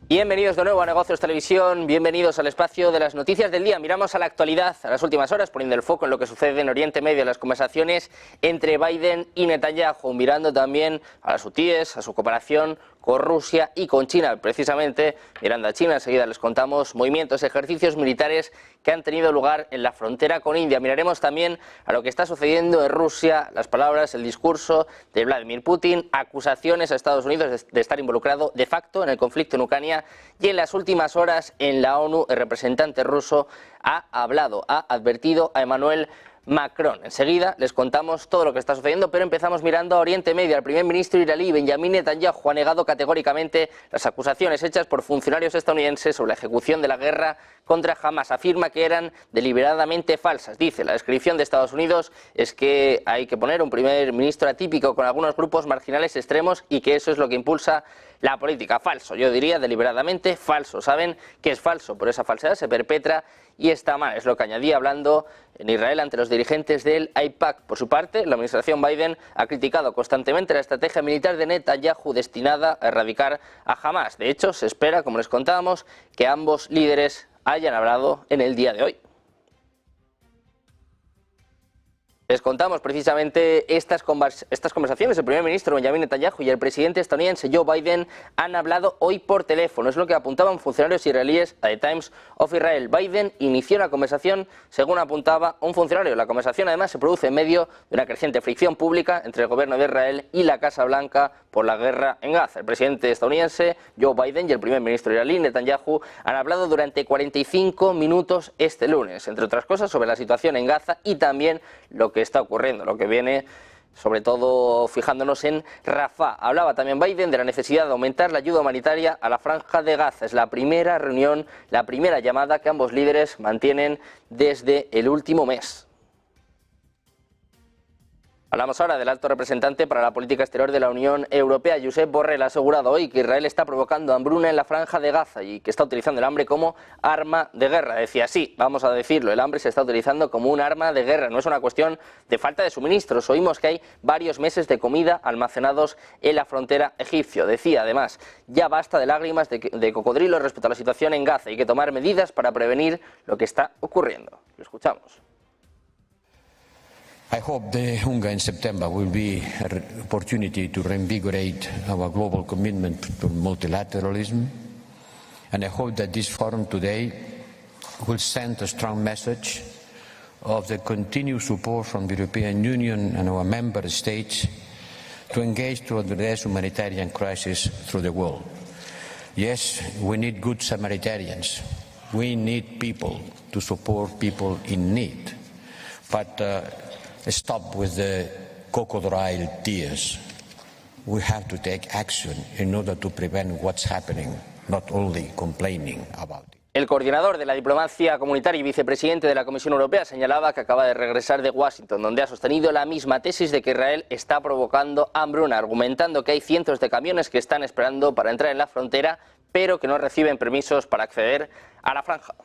Bienvenidos de nuevo a Negocios Televisión, bienvenidos al espacio de las noticias del día. Miramos a la actualidad, a las últimas horas, poniendo el foco en lo que sucede en Oriente Medio, en las conversaciones entre Biden y Netanyahu, mirando también a las hutíes, a su cooperación con Rusia y con China. Precisamente, mirando a China, enseguida les contamos movimientos, ejercicios militares que han tenido lugar en la frontera con India. Miraremos también a lo que está sucediendo en Rusia, las palabras, el discurso de Vladimir Putin, acusaciones a Estados Unidos de estar involucrado de facto en el conflicto en Ucrania, y en las últimas horas en la ONU el representante ruso ha advertido a Emmanuel Macron. Enseguida les contamos todo lo que está sucediendo, pero empezamos mirando a Oriente Medio. El primer ministro iraní Benjamin Netanyahu ha negado categóricamente las acusaciones hechas por funcionarios estadounidenses sobre la ejecución de la guerra contra Hamas. Afirma que eran deliberadamente falsas. Dice, la descripción de Estados Unidos es que hay que poner un primer ministro atípico con algunos grupos marginales extremos y que eso es lo que impulsa la política. Falso, yo diría deliberadamente falso. Saben que es falso, pero esa falsedad se perpetra y está mal. Es lo que añadía hablando en Israel ante los dirigentes del AIPAC. Por su parte, la administración Biden ha criticado constantemente la estrategia militar de Netanyahu destinada a erradicar a Hamas. De hecho, se espera, como les contábamos, que ambos líderes hayan hablado en el día de hoy. Les contamos precisamente estas conversaciones. El primer ministro Benjamin Netanyahu y el presidente estadounidense Joe Biden han hablado hoy por teléfono. Es lo que apuntaban funcionarios israelíes a The Times of Israel. Biden inició la conversación, según apuntaba un funcionario. La conversación además se produce en medio de una creciente fricción pública entre el gobierno de Israel y la Casa Blanca por la guerra en Gaza. El presidente estadounidense Joe Biden y el primer ministro israelí Netanyahu han hablado durante 45 minutos este lunes, entre otras cosas sobre la situación en Gaza y también lo que está ocurriendo, lo que viene, sobre todo fijándonos en Rafah. Hablaba también Biden de la necesidad de aumentar la ayuda humanitaria a la franja de Gaza. Es la primera reunión, la primera llamada que ambos líderes mantienen desde el último mes. Hablamos ahora del alto representante para la política exterior de la Unión Europea. Josep Borrell ha asegurado hoy que Israel está provocando hambruna en la franja de Gaza y que está utilizando el hambre como arma de guerra. Decía, sí, vamos a decirlo, el hambre se está utilizando como un arma de guerra, no es una cuestión de falta de suministros. Oímos que hay varios meses de comida almacenados en la frontera egipcia. Decía además, ya basta de lágrimas de cocodrilo respecto a la situación en Gaza y hay que tomar medidas para prevenir lo que está ocurriendo. Lo escuchamos. I hope the UNGA in September will be an opportunity to reinvigorate our global commitment to multilateralism, and I hope that this forum today will send a strong message of the continued support from the European Union and our member states to engage to address humanitarian crisis through the world. Yes, we need good Samaritans. We need people to support people in need, but stop with the crocodile tears. We have to take action in order to prevent what's happening, not only complaining about it. El coordinador de la diplomacia comunitaria y vicepresidente de la Comisión Europea señalaba que acaba de regresar de Washington, donde ha sostenido la misma tesis de que Israel está provocando hambruna, argumentando que hay cientos de camiones que están esperando para entrar en la frontera, pero que no reciben permisos para acceder a la franja.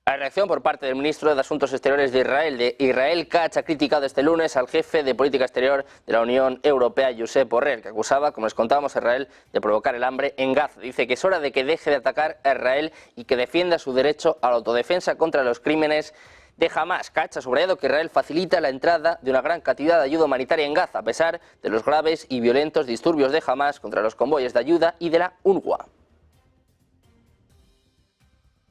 La reacción por parte del ministro de Asuntos Exteriores de Israel Katz, ha criticado este lunes al jefe de política exterior de la Unión Europea, Josep Borrell, que acusaba, como les contábamos, a Israel de provocar el hambre en Gaza. Dice que es hora de que deje de atacar a Israel y que defienda su derecho a la autodefensa contra los crímenes de Hamas. Katz ha subrayado que Israel facilita la entrada de una gran cantidad de ayuda humanitaria en Gaza, a pesar de los graves y violentos disturbios de Hamas contra los convoyes de ayuda y de la UNRWA.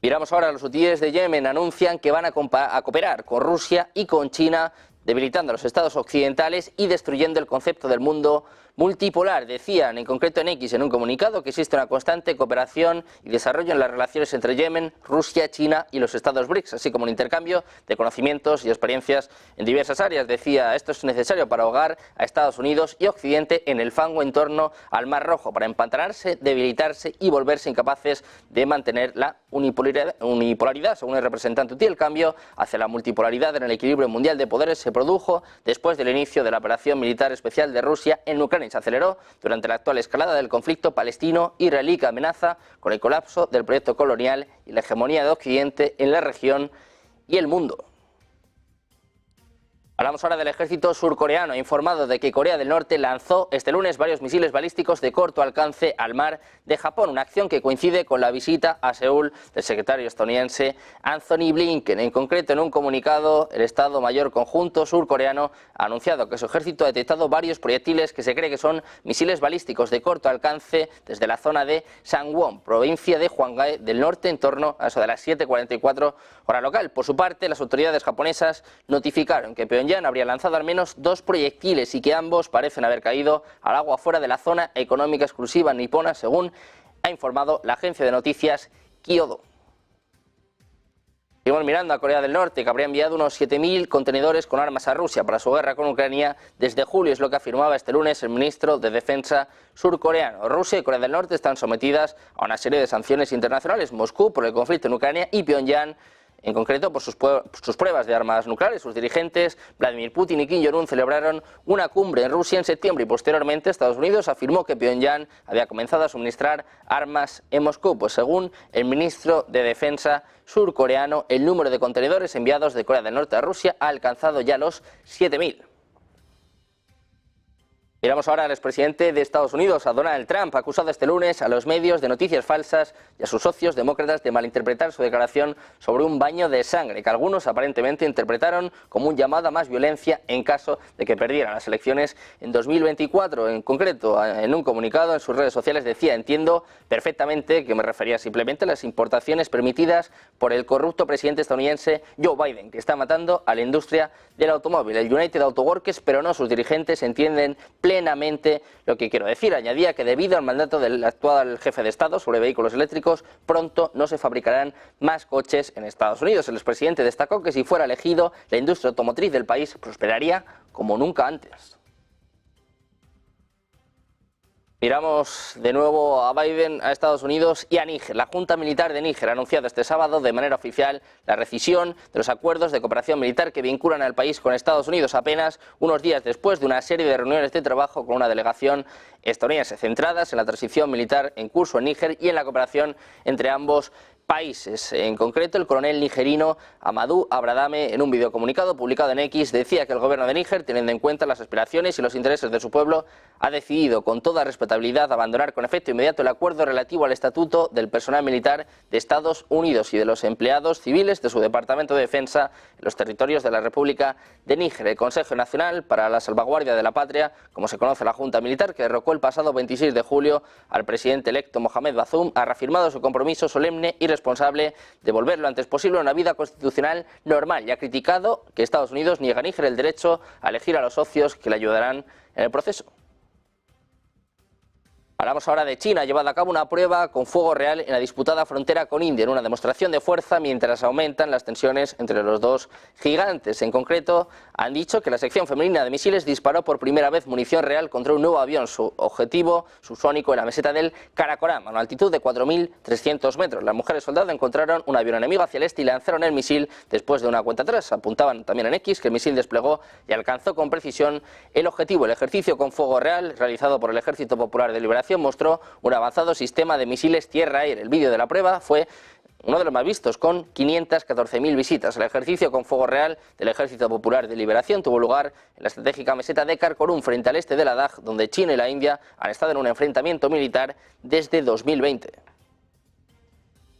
Miramos ahora a los hutíes de Yemen. Anuncian que van a cooperar con Rusia y con China, debilitando a los estados occidentales y destruyendo el concepto del mundo multipolar. Decían, en concreto en X, en un comunicado, que existe una constante cooperación y desarrollo en las relaciones entre Yemen, Rusia, China y los estados BRICS, así como un intercambio de conocimientos y experiencias en diversas áreas. Decía, esto es necesario para ahogar a Estados Unidos y Occidente en el fango en torno al Mar Rojo, para empantanarse, debilitarse y volverse incapaces de mantener la unipolaridad. Según el representante huthí, el cambio hacia la multipolaridad en el equilibrio mundial de poderes se produjo después del inicio de la operación militar especial de Rusia en Ucrania. Se aceleró durante la actual escalada del conflicto palestino-israelí, que amenaza con el colapso del proyecto colonial y la hegemonía de Occidente en la región y el mundo. Hablamos ahora del ejército surcoreano. Ha informado de que Corea del Norte lanzó este lunes varios misiles balísticos de corto alcance al mar de Japón, una acción que coincide con la visita a Seúl del secretario estadounidense Anthony Blinken. En concreto, en un comunicado, el Estado Mayor Conjunto surcoreano ha anunciado que su ejército ha detectado varios proyectiles que se cree que son misiles balísticos de corto alcance desde la zona de Sangwon, provincia de Hwanghae del Norte, en torno a eso de las 7:44 hora local. Por su parte, las autoridades japonesas notificaron que Pyongyang habría lanzado al menos 2 proyectiles y que ambos parecen haber caído al agua fuera de la zona económica exclusiva nipona, según ha informado la agencia de noticias Kyodo. Seguimos mirando a Corea del Norte, que habría enviado unos 7.000 contenedores con armas a Rusia para su guerra con Ucrania desde julio, es lo que afirmaba este lunes el ministro de Defensa surcoreano. Rusia y Corea del Norte están sometidas a una serie de sanciones internacionales. Moscú por el conflicto en Ucrania y Pyongyang en concreto por sus pruebas de armas nucleares. Sus dirigentes, Vladimir Putin y Kim Jong-un, celebraron una cumbre en Rusia en septiembre y posteriormente Estados Unidos afirmó que Pyongyang había comenzado a suministrar armas en Moscú. Pues según el ministro de Defensa surcoreano, el número de contenedores enviados de Corea del Norte a Rusia ha alcanzado ya los 7.000. Miramos ahora al expresidente de Estados Unidos, a Donald Trump, acusado este lunes a los medios de noticias falsas y a sus socios demócratas de malinterpretar su declaración sobre un baño de sangre, que algunos aparentemente interpretaron como un llamado a más violencia en caso de que perdieran las elecciones en 2024. En concreto, en un comunicado en sus redes sociales decía: entiendo perfectamente que me refería simplemente a las importaciones permitidas por el corrupto presidente estadounidense Joe Biden, que está matando a la industria del automóvil. El United Auto Workers, pero no sus dirigentes, entienden plenamente lo que quiero decir. Añadía que debido al mandato del actual jefe de Estado sobre vehículos eléctricos, pronto no se fabricarán más coches en Estados Unidos. El expresidente destacó que si fuera elegido, la industria automotriz del país prosperaría como nunca antes. Miramos de nuevo a Biden, a Estados Unidos y a Níger. La Junta Militar de Níger ha anunciado este sábado de manera oficial la rescisión de los acuerdos de cooperación militar que vinculan al país con Estados Unidos, apenas unos días después de una serie de reuniones de trabajo con una delegación estadounidense centradas en la transición militar en curso en Níger y en la cooperación entre ambos países. En concreto, el coronel nigerino Amadou Abradame, en un videocomunicado publicado en X, decía que el gobierno de Níger, teniendo en cuenta las aspiraciones y los intereses de su pueblo, ha decidido con toda respetabilidad abandonar con efecto inmediato el acuerdo relativo al estatuto del personal militar de Estados Unidos y de los empleados civiles de su Departamento de Defensa en los territorios de la República de Níger. El Consejo Nacional para la Salvaguardia de la Patria, como se conoce la Junta Militar, que derrocó el pasado 26 de julio al presidente electo Mohamed Bazoum, ha reafirmado su compromiso solemne y responsable de volver lo antes posible a una vida constitucional normal y ha criticado que Estados Unidos niegue a Níger el derecho a elegir a los socios que le ayudarán en el proceso. Hablamos ahora de China. Ha llevado a cabo una prueba con fuego real en la disputada frontera con India, en una demostración de fuerza mientras aumentan las tensiones entre los dos gigantes. En concreto, han dicho que la sección femenina de misiles disparó por primera vez munición real contra un nuevo avión, su objetivo subsónico en la meseta del Karakoram, a una altitud de 4.300 metros. Las mujeres soldado encontraron un avión enemigo hacia el este y lanzaron el misil después de una cuenta atrás. Apuntaban también en X que el misil desplegó y alcanzó con precisión el objetivo. El ejercicio con fuego real, realizado por el Ejército Popular de Liberación, mostró un avanzado sistema de misiles tierra-aire. El vídeo de la prueba fue uno de los más vistos, con 514.000 visitas. El ejercicio con fuego real del Ejército Popular de Liberación tuvo lugar en la estratégica meseta de Karakorum, frente al este de Ladakh, donde China y la India han estado en un enfrentamiento militar desde 2020.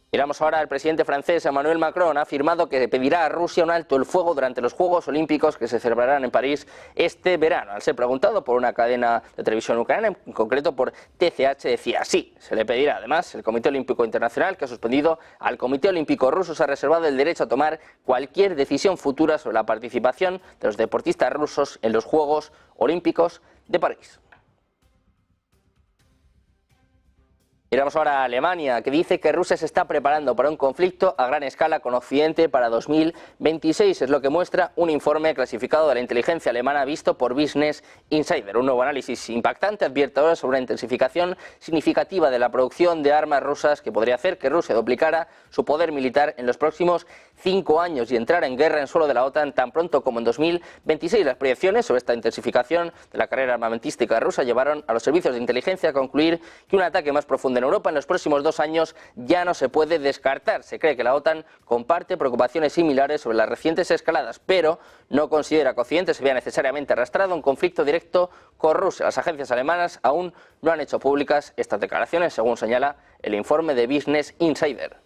Miramos ahora al presidente francés Emmanuel Macron. Ha afirmado que pedirá a Rusia un alto el fuego durante los Juegos Olímpicos que se celebrarán en París este verano. Al ser preguntado por una cadena de televisión ucraniana, en concreto por TCH, decía sí, se le pedirá. Además, el Comité Olímpico Internacional, que ha suspendido al Comité Olímpico Ruso, se ha reservado el derecho a tomar cualquier decisión futura sobre la participación de los deportistas rusos en los Juegos Olímpicos de París. Miramos ahora a Alemania, que dice que Rusia se está preparando para un conflicto a gran escala con Occidente para 2026. Es lo que muestra un informe clasificado de la inteligencia alemana visto por Business Insider. Un nuevo análisis impactante advierte ahora sobre una intensificación significativa de la producción de armas rusas que podría hacer que Rusia duplicara su poder militar en los próximos 5 años y entrar en guerra en suelo de la OTAN tan pronto como en 2026. Las proyecciones sobre esta intensificación de la carrera armamentística rusa llevaron a los servicios de inteligencia a concluir que un ataque más profundo en Europa en los próximos 2 años ya no se puede descartar. Se cree que la OTAN comparte preocupaciones similares sobre las recientes escaladas, pero no considera que Occidente se vea necesariamente arrastrado a un conflicto directo con Rusia. Las agencias alemanas aún no han hecho públicas estas declaraciones, según señala el informe de Business Insider.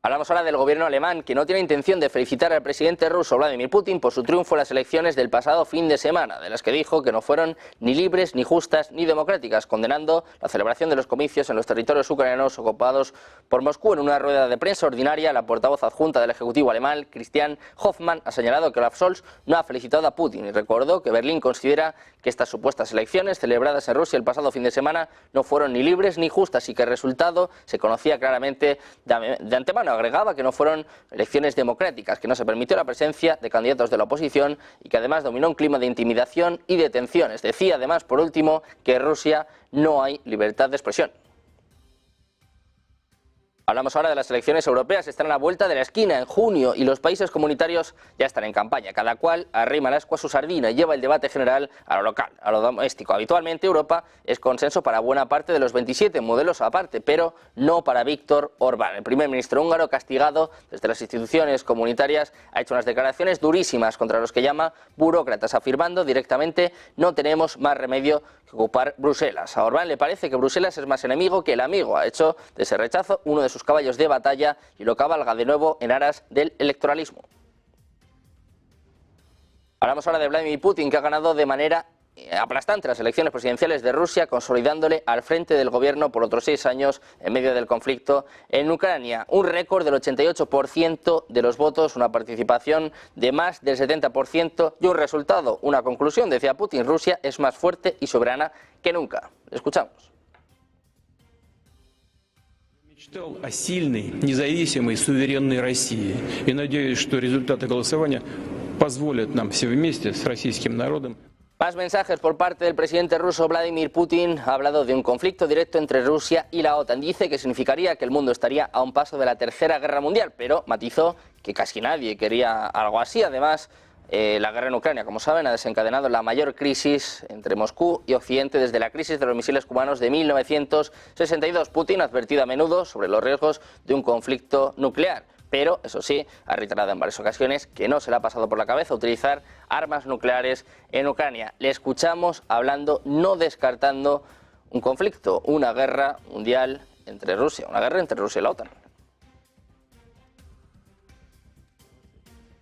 Hablamos ahora del gobierno alemán, que no tiene intención de felicitar al presidente ruso Vladimir Putin por su triunfo en las elecciones del pasado fin de semana, de las que dijo que no fueron ni libres, ni justas, ni democráticas, condenando la celebración de los comicios en los territorios ucranianos ocupados por Moscú. En una rueda de prensa ordinaria, la portavoz adjunta del Ejecutivo alemán, Christian Hofmann, ha señalado que Olaf Scholz no ha felicitado a Putin y recordó que Berlín considera que estas supuestas elecciones celebradas en Rusia el pasado fin de semana no fueron ni libres ni justas y que el resultado se conocía claramente de antemano. Agregaba que no fueron elecciones democráticas, que no se permitió la presencia de candidatos de la oposición y que además dominó un clima de intimidación y de tensiones. Decía además, por último, que en Rusia no hay libertad de expresión. Hablamos ahora de las elecciones europeas, están a la vuelta de la esquina en junio y los países comunitarios ya están en campaña. Cada cual arrima el ascua a su sardina y lleva el debate general a lo local, a lo doméstico. Habitualmente Europa es consenso para buena parte de los 27, modelos aparte, pero no para Víktor Orbán. El primer ministro húngaro, castigado desde las instituciones comunitarias, ha hecho unas declaraciones durísimas contra los que llama burócratas, afirmando directamente: no tenemos más remedio que ocupar Bruselas. A Orbán le parece que Bruselas es más enemigo que el amigo. Ha hecho de ese rechazo uno de sus caballos de batalla y lo cabalga de nuevo en aras del electoralismo. Hablamos ahora de Vladimir Putin, que ha ganado de manera aplastante las elecciones presidenciales de Rusia, consolidándole al frente del gobierno por otros 6 años en medio del conflicto en Ucrania. Un récord del 88% de los votos, una participación de más del 70% y un resultado, una conclusión. Decía Putin: Rusia es más fuerte y soberana que nunca. Escuchamos. Мечтал о сильной, независимой, суверенной России. И надеюсь, что результаты голосования позволят нам все вместе с российским народом. Más mensajes por parte del presidente ruso Vladimir Putin. Ha hablado de un conflicto directo entre Rusia y la OTAN. Dice que significaría que el mundo estaría a un paso de la Tercera Guerra Mundial, pero matizó que casi nadie quería algo así. Además, la guerra en Ucrania, como saben, ha desencadenado la mayor crisis entre Moscú y Occidente desde la crisis de los misiles cubanos de 1962. Putin ha advertido a menudo sobre los riesgos de un conflicto nuclear, pero, eso sí, ha reiterado en varias ocasiones que no se le ha pasado por la cabeza utilizar armas nucleares en Ucrania. Le escuchamos hablando, no descartando un conflicto, una guerra mundial entre Rusia, una guerra entre Rusia y la OTAN.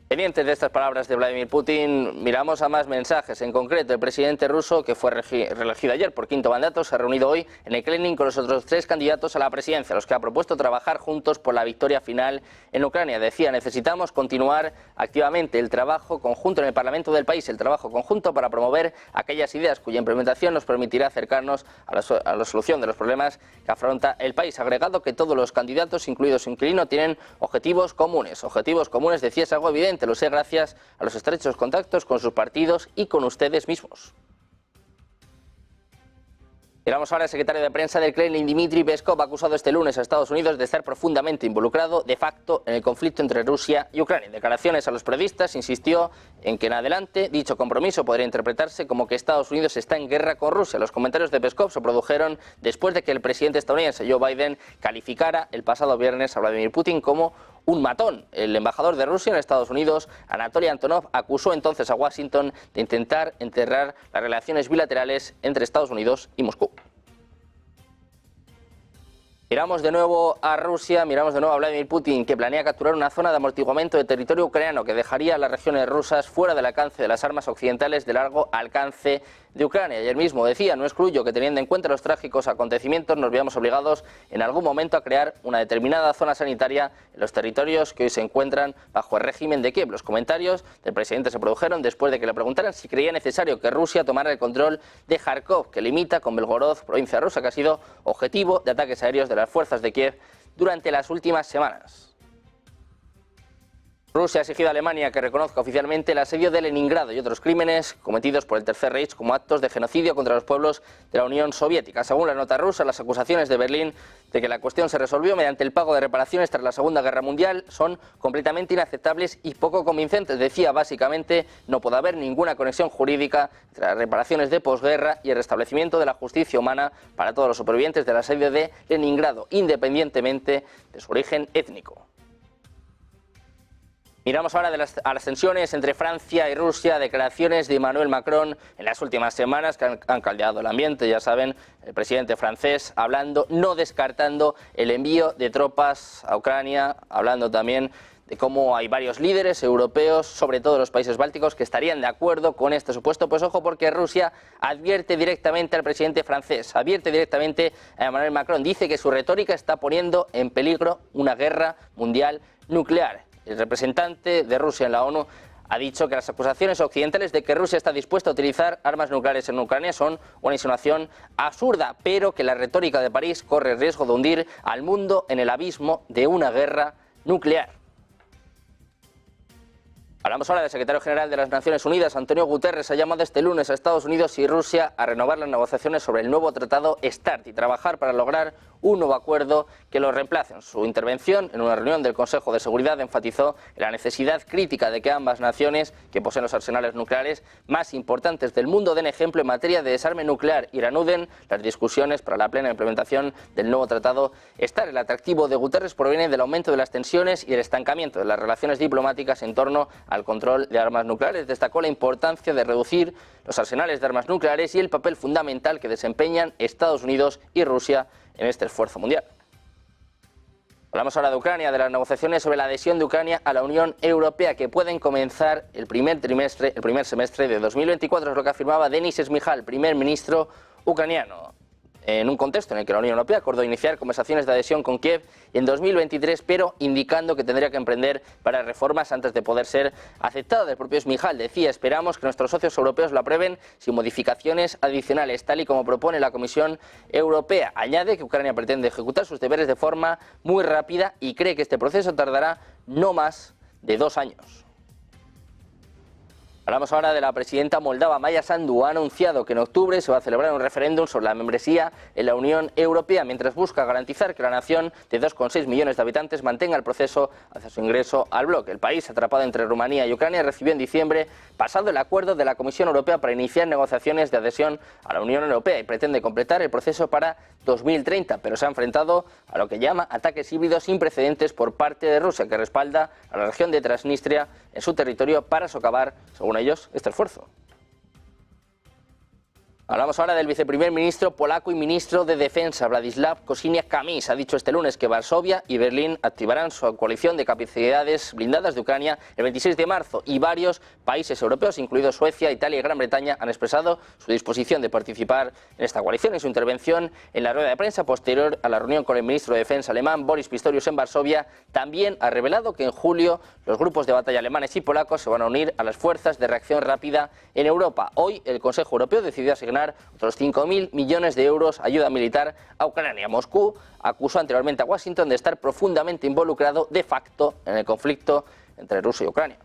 Pendientes de estas palabras de Vladimir Putin, miramos a más mensajes. En concreto, el presidente ruso, que fue reelegido ayer por 5º mandato, se ha reunido hoy en el Kremlin con los otros 3 candidatos a la presidencia, los que ha propuesto trabajar juntos por la victoria final en Ucrania. Decía: necesitamos continuar activamente el trabajo conjunto en el Parlamento del país, el trabajo conjunto para promover aquellas ideas cuya implementación nos permitirá acercarnos a la solución de los problemas que afronta el país. Ha agregado que todos los candidatos, incluido su inquilino, tienen objetivos comunes. Objetivos comunes, decía, es algo evidente. Lo sé gracias a los estrechos contactos con sus partidos y con ustedes mismos. Miramos ahora al secretario de prensa del Kremlin, Dmitry Peskov, ha acusado este lunes a Estados Unidos de estar profundamente involucrado de facto en el conflicto entre Rusia y Ucrania. En declaraciones a los periodistas insistió en que en adelante dicho compromiso podría interpretarse como que Estados Unidos está en guerra con Rusia. Los comentarios de Peskov se produjeron después de que el presidente estadounidense Joe Biden calificara el pasado viernes a Vladimir Putin como un matón. El embajador de Rusia en Estados Unidos, Anatoly Antonov, acusó entonces a Washington de intentar enterrar las relaciones bilaterales entre Estados Unidos y Moscú. Miramos de nuevo a Rusia, miramos de nuevo a Vladimir Putin, que planea capturar una zona de amortiguamiento de territorio ucraniano que dejaría a las regiones rusas fuera del alcance de las armas occidentales de largo alcance de Ucrania. Ayer mismo decía: no excluyo que, teniendo en cuenta los trágicos acontecimientos, nos veamos obligados en algún momento a crear una determinada zona sanitaria en los territorios que hoy se encuentran bajo el régimen de Kiev. Los comentarios del presidente se produjeron después de que le preguntaran si creía necesario que Rusia tomara el control de Kharkov, que limita con Belgorod, provincia rusa, que ha sido objetivo de ataques aéreos de las fuerzas de Kiev durante las últimas semanas. Rusia ha exigido a Alemania que reconozca oficialmente el asedio de Leningrado y otros crímenes cometidos por el Tercer Reich como actos de genocidio contra los pueblos de la Unión Soviética. Según la nota rusa, las acusaciones de Berlín de que la cuestión se resolvió mediante el pago de reparaciones tras la Segunda Guerra Mundial son completamente inaceptables y poco convincentes. Decía básicamente no puede haber ninguna conexión jurídica entre las reparaciones de posguerra y el restablecimiento de la justicia humana para todos los supervivientes del asedio de Leningrado, independientemente de su origen étnico. Miramos ahora a las tensiones entre Francia y Rusia, declaraciones de Emmanuel Macron en las últimas semanas que han caldeado el ambiente, ya saben, el presidente francés hablando, no descartando el envío de tropas a Ucrania, hablando también de cómo hay varios líderes europeos, sobre todo los países bálticos, que estarían de acuerdo con este supuesto. Pues ojo, porque Rusia advierte directamente al presidente francés, advierte directamente a Emmanuel Macron, dice que su retórica está poniendo en peligro una guerra mundial nuclear. El representante de Rusia en la ONU ha dicho que las acusaciones occidentales de que Rusia está dispuesta a utilizar armas nucleares en Ucrania son una insinuación absurda, pero que la retórica de París corre el riesgo de hundir al mundo en el abismo de una guerra nuclear. Hablamos ahora del secretario general de las Naciones Unidas, Antonio Guterres, ha llamado este lunes a Estados Unidos y Rusia a renovar las negociaciones sobre el nuevo tratado START y trabajar para lograr un nuevo acuerdo que lo reemplace. En su intervención en una reunión del Consejo de Seguridad enfatizó la necesidad crítica de que ambas naciones, que poseen los arsenales nucleares más importantes del mundo, den ejemplo en materia de desarme nuclear y reanuden las discusiones para la plena implementación del nuevo tratado START. El atractivo de Guterres proviene del aumento de las tensiones y el estancamiento de las relaciones diplomáticas en torno al control de armas nucleares. Destacó la importancia de reducir los arsenales de armas nucleares y el papel fundamental que desempeñan Estados Unidos y Rusia en este esfuerzo mundial. Hablamos ahora de Ucrania, de las negociaciones sobre la adhesión de Ucrania a la Unión Europea, que pueden comenzar el primer semestre de 2024, es lo que afirmaba Denis Shmyhal, primer ministro ucraniano, en un contexto en el que la Unión Europea acordó iniciar conversaciones de adhesión con Kiev en 2023, pero indicando que tendría que emprender varias reformas antes de poder ser aceptado. El propio Shmyhal decía: esperamos que nuestros socios europeos lo aprueben sin modificaciones adicionales, tal y como propone la Comisión Europea. Añade que Ucrania pretende ejecutar sus deberes de forma muy rápida y cree que este proceso tardará no más de 2 años. Hablamos ahora de la presidenta moldava, Maya Sandu. Ha anunciado que en octubre se va a celebrar un referéndum sobre la membresía en la Unión Europea, mientras busca garantizar que la nación de 2,6 millones de habitantes mantenga el proceso hacia su ingreso al bloque. El país, atrapado entre Rumanía y Ucrania, recibió en diciembre pasado el acuerdo de la Comisión Europea para iniciar negociaciones de adhesión a la Unión Europea y pretende completar el proceso para 2030, pero se ha enfrentado a lo que llama ataques híbridos sin precedentes por parte de Rusia, que respalda a la región de Transnistria en su territorio para socavar, según ellos, este esfuerzo. Hablamos ahora del viceprimer ministro polaco y ministro de Defensa, Władysław Kosiniak-Kamysz. Ha dicho este lunes que Varsovia y Berlín activarán su coalición de capacidades blindadas de Ucrania el 26 de marzo y varios países europeos, incluidos Suecia, Italia y Gran Bretaña, han expresado su disposición de participar en esta coalición. En su intervención en la rueda de prensa posterior a la reunión con el ministro de Defensa alemán, Boris Pistorius, en Varsovia, también ha revelado que en julio los grupos de batalla alemanes y polacos se van a unir a las fuerzas de reacción rápida en Europa. Hoy el Consejo Europeo decidió asignar otros 5.000 millones de euros ayuda militar a Ucrania. Moscú acusó anteriormente a Washington de estar profundamente involucrado de facto en el conflicto entre Rusia y Ucrania.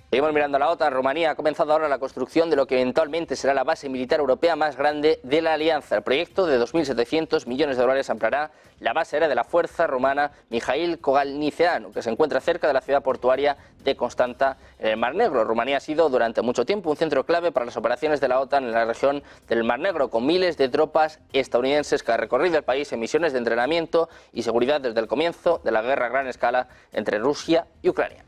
Seguimos mirando a la OTAN. Rumanía ha comenzado ahora la construcción de lo que eventualmente será la base militar europea más grande de la alianza. El proyecto de 2.700 millones de dólares ampliará la base aérea de la fuerza rumana Mihail Kogalniceanu, que se encuentra cerca de la ciudad portuaria de Constanta, en el Mar Negro. Rumanía ha sido durante mucho tiempo un centro clave para las operaciones de la OTAN en la región del Mar Negro, con miles de tropas estadounidenses que han recorrido el país en misiones de entrenamiento y seguridad desde el comienzo de la guerra a gran escala entre Rusia y Ucrania.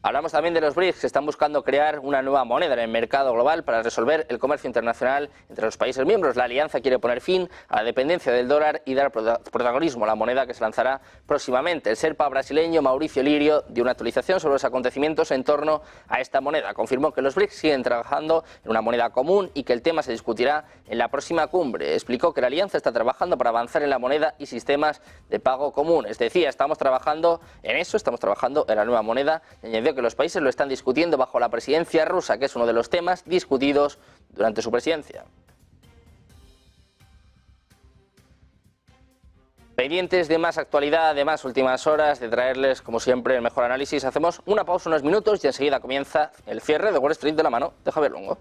Hablamos también de los BRICS, que están buscando crear una nueva moneda en el mercado global para resolver el comercio internacional entre los países miembros. La alianza quiere poner fin a la dependencia del dólar y dar protagonismo a la moneda que se lanzará próximamente. El Sherpa brasileño Mauricio Lirio dio una actualización sobre los acontecimientos en torno a esta moneda. Confirmó que los BRICS siguen trabajando en una moneda común y que el tema se discutirá en la próxima cumbre. Explicó que la alianza está trabajando para avanzar en la moneda y sistemas de pago común. Es decir, estamos trabajando en eso, estamos trabajando en la nueva moneda. Añadió que los países lo están discutiendo bajo la presidencia rusa, que es uno de los temas discutidos durante su presidencia. Pendientes de más actualidad, de más últimas horas, de traerles, como siempre, el mejor análisis. Hacemos una pausa, unos minutos y enseguida comienza el cierre de Wall Street de la mano de Javier Luengo.